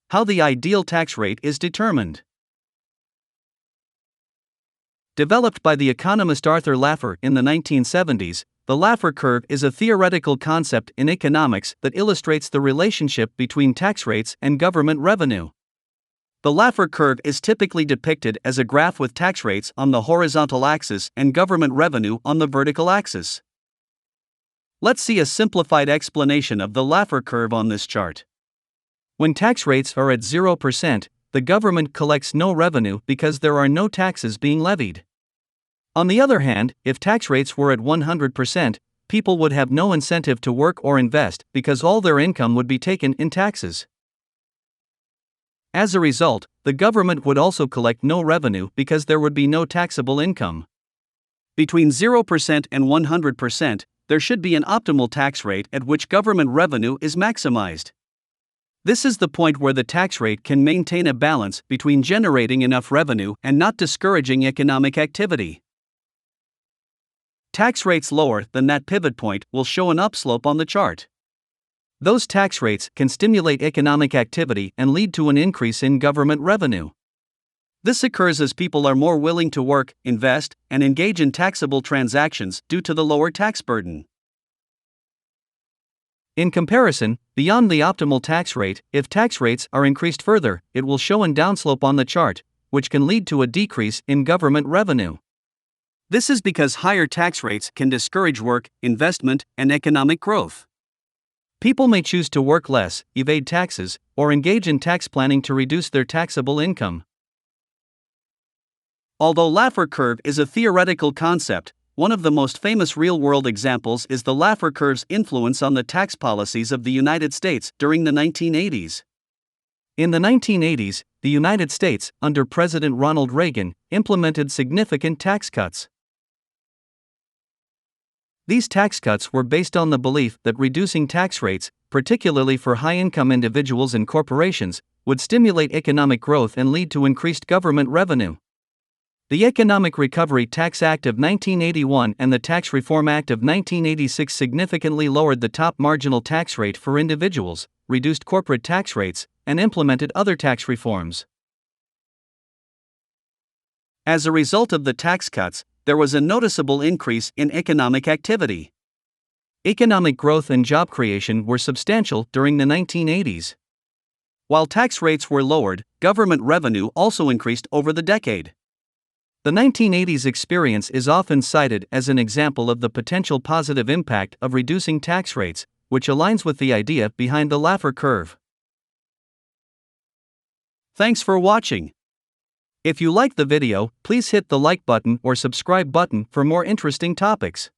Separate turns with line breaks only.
How the ideal tax rate is determined. Developed by the economist Arthur Laffer in the 1970s, the Laffer Curve is a theoretical concept in economics that illustrates the relationship between tax rates and government revenue. The Laffer Curve is typically depicted as a graph with tax rates on the horizontal axis and government revenue on the vertical axis. Let's see a simplified explanation of the Laffer Curve on this chart. When tax rates are at 0%, the government collects no revenue because there are no taxes being levied. On the other hand, if tax rates were at 100%, people would have no incentive to work or invest because all their income would be taken in taxes. As a result, the government would also collect no revenue because there would be no taxable income. Between 0% and 100%, there should be an optimal tax rate at which government revenue is maximized. This is the point where the tax rate can maintain a balance between generating enough revenue and not discouraging economic activity. Tax rates lower than that pivot point will show an upslope on the chart. Those tax rates can stimulate economic activity and lead to an increase in government revenue. This occurs as people are more willing to work, invest, and engage in taxable transactions due to the lower tax burden. In comparison, beyond the optimal tax rate, if tax rates are increased further, it will show a downslope on the chart, which can lead to a decrease in government revenue. This is because higher tax rates can discourage work, investment, and economic growth. People may choose to work less, evade taxes, or engage in tax planning to reduce their taxable income. Although Laffer Curve is a theoretical concept, one of the most famous real-world examples is the Laffer Curve's influence on the tax policies of the United States during the 1980s. In the 1980s, the United States, under President Ronald Reagan, implemented significant tax cuts. These tax cuts were based on the belief that reducing tax rates, particularly for high-income individuals and corporations, would stimulate economic growth and lead to increased government revenue. The Economic Recovery Tax Act of 1981 and the Tax Reform Act of 1986 significantly lowered the top marginal tax rate for individuals, reduced corporate tax rates, and implemented other tax reforms. As a result of the tax cuts, there was a noticeable increase in economic activity. Economic growth and job creation were substantial during the 1980s. While tax rates were lowered, government revenue also increased over the decade. The 1980s experience is often cited as an example of the potential positive impact of reducing tax rates, which aligns with the idea behind the Laffer Curve. Thanks for watching. If you liked the video, please hit the like button or subscribe button for more interesting topics.